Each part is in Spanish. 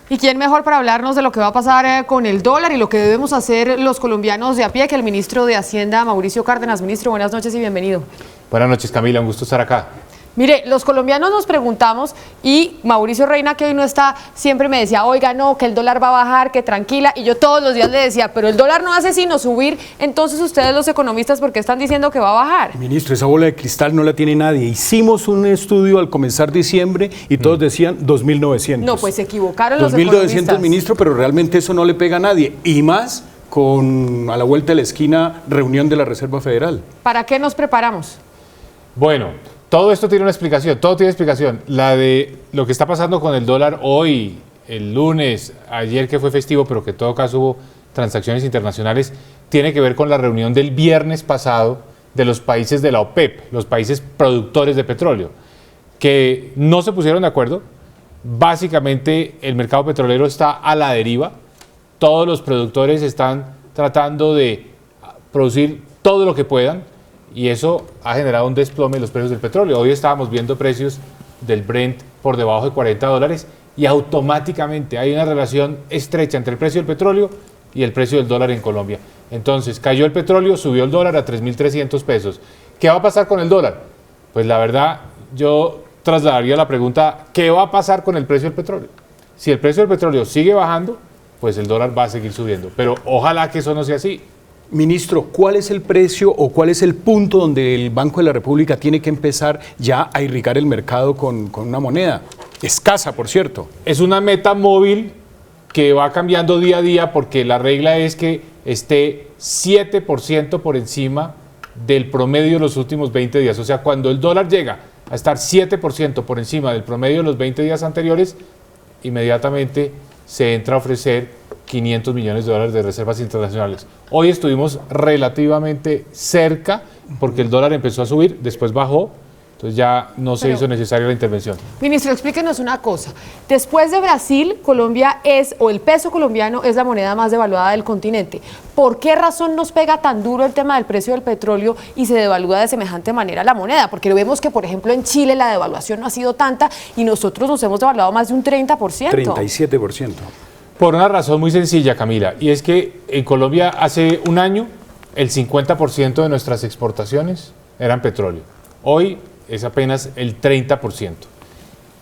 ¿Y quién mejor para hablarnos de lo que va a pasar con el dólar y lo que debemos hacer los colombianos de a pie que el ministro de Hacienda, Mauricio Cárdenas? Ministro, buenas noches y bienvenido. Buenas noches, Camila, un gusto estar acá. Mire, los colombianos nos preguntamos y Mauricio Reina, que hoy no está, siempre me decía, oiga, no, que el dólar va a bajar, que tranquila, y yo todos los días le decía, pero el dólar no hace sino subir, entonces ustedes los economistas, ¿por qué están diciendo que va a bajar? Ministro, esa bola de cristal no la tiene nadie. Hicimos un estudio al comenzar diciembre y todos decían 2.900. No, pues se equivocaron los economistas. 2.900, ministro, pero realmente eso no le pega a nadie, y más con a la vuelta de la esquina reunión de la Reserva Federal. ¿Para qué nos preparamos? Bueno, todo esto tiene una explicación, todo tiene explicación. La de lo que está pasando con el dólar hoy, el lunes, ayer que fue festivo, pero que en todo caso hubo transacciones internacionales, tiene que ver con la reunión del viernes pasado de los países de la OPEP, los países productores de petróleo, que no se pusieron de acuerdo. Básicamente el mercado petrolero está a la deriva, todos los productores están tratando de producir todo lo que puedan, y eso ha generado un desplome en los precios del petróleo. Hoy estábamos viendo precios del Brent por debajo de $40 y automáticamente hay una relación estrecha entre el precio del petróleo y el precio del dólar en Colombia. Entonces cayó el petróleo, subió el dólar a 3.300 pesos. ¿Qué va a pasar con el dólar? Pues la verdad, yo trasladaría la pregunta, ¿qué va a pasar con el precio del petróleo? Si el precio del petróleo sigue bajando, pues el dólar va a seguir subiendo. Pero ojalá que eso no sea así. Ministro, ¿cuál es el precio o cuál es el punto donde el Banco de la República tiene que empezar ya a irrigar el mercado con una moneda? Escasa, por cierto. Es una meta móvil que va cambiando día a día porque la regla es que esté 7% por encima del promedio de los últimos 20 días. O sea, cuando el dólar llega a estar 7% por encima del promedio de los 20 días anteriores, inmediatamente se entra a ofrecer $500 millones de reservas internacionales. Hoy estuvimos relativamente cerca porque el dólar empezó a subir, después bajó, entonces ya no se hizo necesaria la intervención. Ministro, explíquenos una cosa. Después de Brasil, Colombia es, o el peso colombiano es la moneda más devaluada del continente. ¿Por qué razón nos pega tan duro el tema del precio del petróleo y se devalúa de semejante manera la moneda? Porque vemos que, por ejemplo, en Chile la devaluación no ha sido tanta y nosotros nos hemos devaluado más de un 30%. 37%. Por una razón muy sencilla, Camila, y es que en Colombia hace un año el 50% de nuestras exportaciones eran petróleo. Hoy es apenas el 30%.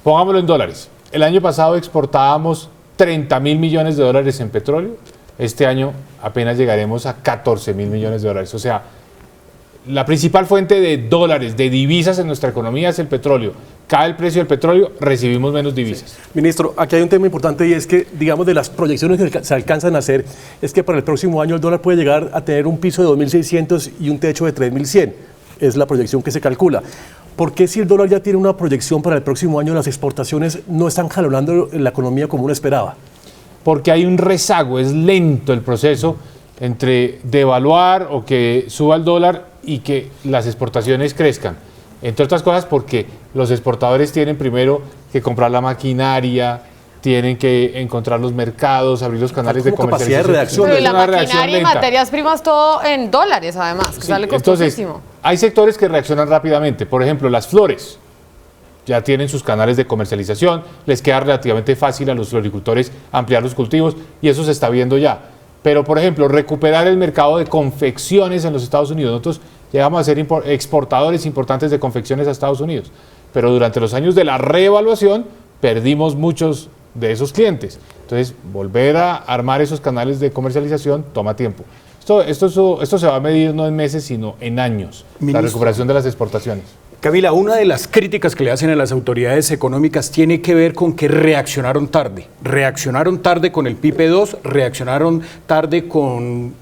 Pongámoslo en dólares. El año pasado exportábamos $30.000 millones en petróleo. Este año apenas llegaremos a $14.000 millones. O sea, la principal fuente de dólares, de divisas en nuestra economía es el petróleo. Cae el precio del petróleo, recibimos menos divisas. Sí. Ministro, aquí hay un tema importante y es que, digamos, de las proyecciones que se alcanzan a hacer, es que para el próximo año el dólar puede llegar a tener un piso de 2.600 y un techo de 3.100. Es la proyección que se calcula. ¿Por qué si el dólar ya tiene una proyección para el próximo año, las exportaciones no están jalonando la economía como uno esperaba? Porque hay un rezago, es lento el proceso entre devaluar o que suba el dólar y que las exportaciones crezcan. Entre otras cosas porque los exportadores tienen primero que comprar la maquinaria, tienen que encontrar los mercados, abrir los canales de comercialización. Capacidad de reacción. Pero la maquinaria y materias primas todo en dólares además, que sale costosísimo. Entonces, hay sectores que reaccionan rápidamente. Por ejemplo, las flores ya tienen sus canales de comercialización, les queda relativamente fácil a los floricultores ampliar los cultivos y eso se está viendo ya. Pero, por ejemplo, recuperar el mercado de confecciones en los Estados Unidos. Nosotros llegamos a ser exportadores importantes de confecciones a Estados Unidos, pero durante los años de la reevaluación perdimos muchos de esos clientes. Entonces, volver a armar esos canales de comercialización toma tiempo. Esto se va a medir no en meses, sino en años, la recuperación de las exportaciones. Camila, una de las críticas que le hacen a las autoridades económicas tiene que ver con que reaccionaron tarde. Reaccionaron tarde con el PIPE 2, reaccionaron tarde con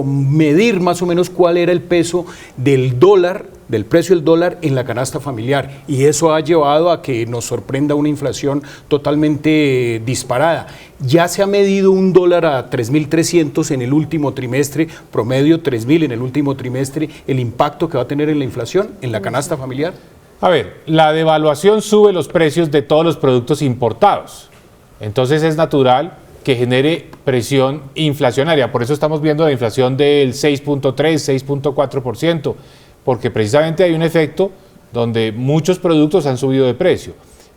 medir más o menos cuál era el peso del dólar, del precio del dólar en la canasta familiar, y eso ha llevado a que nos sorprenda una inflación totalmente disparada. Ya se ha medido un dólar a 3.300 en el último trimestre, promedio 3.000 en el último trimestre, el impacto que va a tener en la inflación, en la canasta familiar. A ver, la devaluación sube los precios de todos los productos importados, entonces es natural que genere presión inflacionaria. Por eso estamos viendo la inflación del 6.3, 6.4%, porque precisamente hay un efecto donde muchos productos han subido de precio.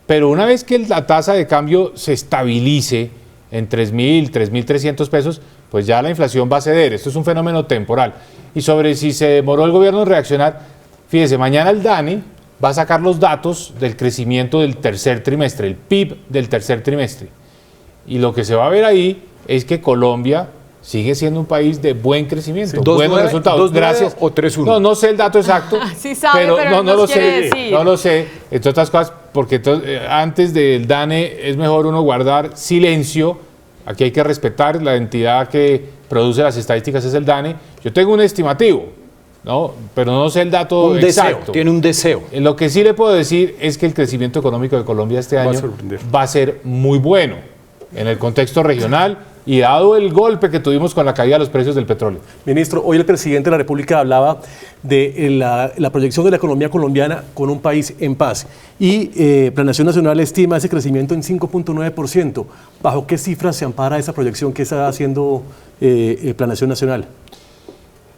Pero una vez que la tasa de cambio se estabilice en 3.000, 3.300 pesos, pues ya la inflación va a ceder. Esto es un fenómeno temporal. Y sobre si se demoró el gobierno en reaccionar, fíjese, mañana el DANE va a sacar los datos del crecimiento del tercer trimestre, el PIB del tercer trimestre. Y lo que se va a ver ahí es que Colombia sigue siendo un país de buen crecimiento, buenos resultados. Gracias. ¿O 3-1? No, no sé el dato exacto. Sí sabe, pero no no lo quiere sé. decir. No lo sé. Entre otras cosas, porque antes del DANE es mejor uno guardar silencio. Aquí hay que respetar la entidad que produce las estadísticas, es el DANE. Yo tengo un estimativo, ¿no? Pero no sé el dato exacto. Tiene un deseo. Lo que sí le puedo decir es que el crecimiento económico de Colombia este año va a ser muy bueno en el contexto regional y dado el golpe que tuvimos con la caída de los precios del petróleo. Ministro, hoy el presidente de la República hablaba de la proyección de la economía colombiana con un país en paz y Planeación Nacional estima ese crecimiento en 5.9%. ¿Bajo qué cifras se ampara esa proyección que está haciendo Planeación Nacional?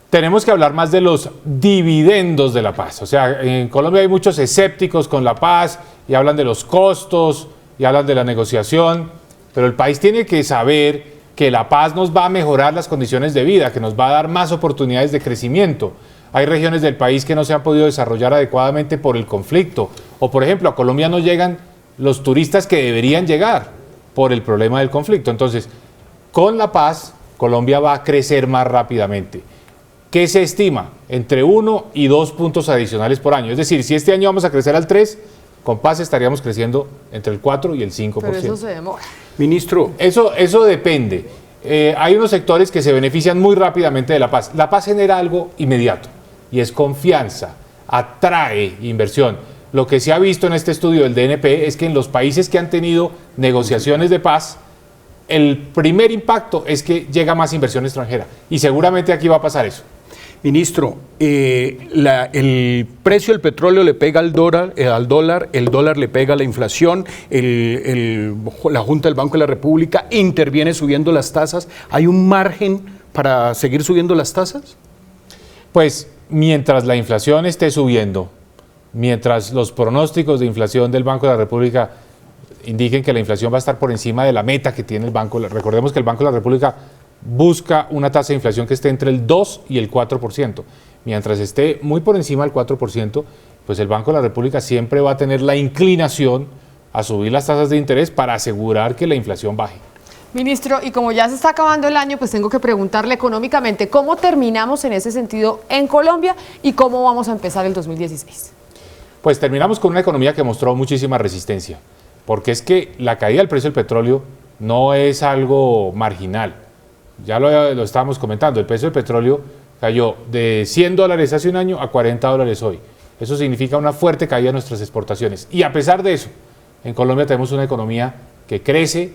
Tenemos que hablar más de los dividendos de la paz. O sea, en Colombia hay muchos escépticos con la paz y hablan de los costos y hablan de la negociación, pero el país tiene que saber que la paz nos va a mejorar las condiciones de vida, que nos va a dar más oportunidades de crecimiento. Hay regiones del país que no se han podido desarrollar adecuadamente por el conflicto. O, por ejemplo, a Colombia no llegan los turistas que deberían llegar por el problema del conflicto. Entonces, con la paz, Colombia va a crecer más rápidamente. ¿Qué se estima? Entre 1 y 2 puntos adicionales por año. Es decir, si este año vamos a crecer al 3, con paz estaríamos creciendo entre el 4 y el 5%. Pero eso se demora. Ministro. Eso depende. Hay unos sectores que se benefician muy rápidamente de la paz. La paz genera algo inmediato y es confianza, atrae inversión. Lo que se ha visto en este estudio del DNP es que en los países que han tenido negociaciones de paz, el primer impacto es que llega más inversión extranjera y seguramente aquí va a pasar eso. Ministro, el precio del petróleo le pega al dólar, el dólar le pega a la inflación, la Junta del Banco de la República interviene subiendo las tasas. ¿Hay un margen para seguir subiendo las tasas? Pues mientras la inflación esté subiendo, mientras los pronósticos de inflación del Banco de la República indiquen que la inflación va a estar por encima de la meta que tiene el Banco, recordemos que el Banco de la República busca una tasa de inflación que esté entre el 2 y el 4%. Mientras esté muy por encima del 4%, pues el Banco de la República siempre va a tener la inclinación a subir las tasas de interés para asegurar que la inflación baje. Ministro, y como ya se está acabando el año, pues tengo que preguntarle económicamente, ¿cómo terminamos en ese sentido en Colombia y cómo vamos a empezar el 2016? Pues terminamos con una economía que mostró muchísima resistencia, porque es que la caída del precio del petróleo no es algo marginal. Ya lo estábamos comentando, el precio del petróleo cayó de $100 hace un año a $40 hoy. Eso significa una fuerte caída de nuestras exportaciones. Y a pesar de eso, en Colombia tenemos una economía que crece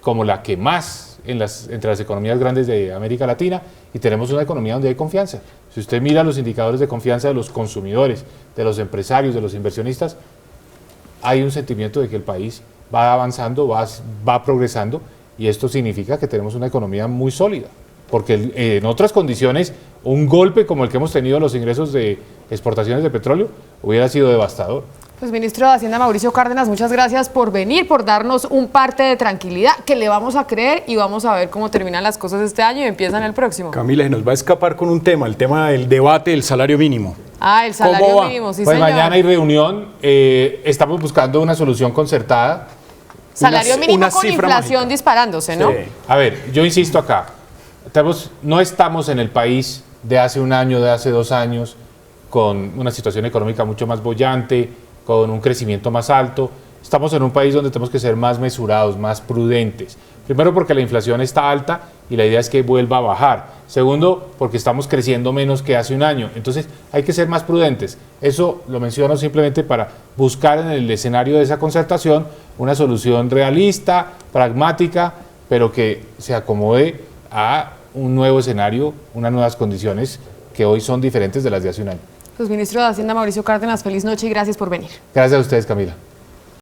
como la que más entre las economías grandes de América Latina y tenemos una economía donde hay confianza. Si usted mira los indicadores de confianza de los consumidores, de los empresarios, de los inversionistas, hay un sentimiento de que el país va avanzando, va progresando. Y esto significa que tenemos una economía muy sólida, porque en otras condiciones, un golpe como el que hemos tenido en los ingresos de exportaciones de petróleo hubiera sido devastador. Pues ministro de Hacienda Mauricio Cárdenas, muchas gracias por venir, por darnos un parte de tranquilidad que le vamos a creer y vamos a ver cómo terminan las cosas este año y empiezan el próximo. Camila, se nos va a escapar con un tema, el tema del debate del salario mínimo. Ah, el salario mínimo, sí pues señor. Mañana hay reunión, estamos buscando una solución concertada. Salario mínimo con inflación mágica disparándose, ¿no? Sí. A ver, yo insisto acá, no estamos en el país de hace un año, de hace 2 años, con una situación económica mucho más boyante, con un crecimiento más alto. Estamos en un país donde tenemos que ser más mesurados, más prudentes. Primero porque la inflación está alta y la idea es que vuelva a bajar. Segundo, porque estamos creciendo menos que hace un año. Entonces hay que ser más prudentes. Eso lo menciono simplemente para buscar en el escenario de esa concertación una solución realista, pragmática, pero que se acomode a un nuevo escenario, unas nuevas condiciones que hoy son diferentes de las de hace un año. Pues ministro de Hacienda Mauricio Cárdenas, feliz noche y gracias por venir. Gracias a ustedes, Camila.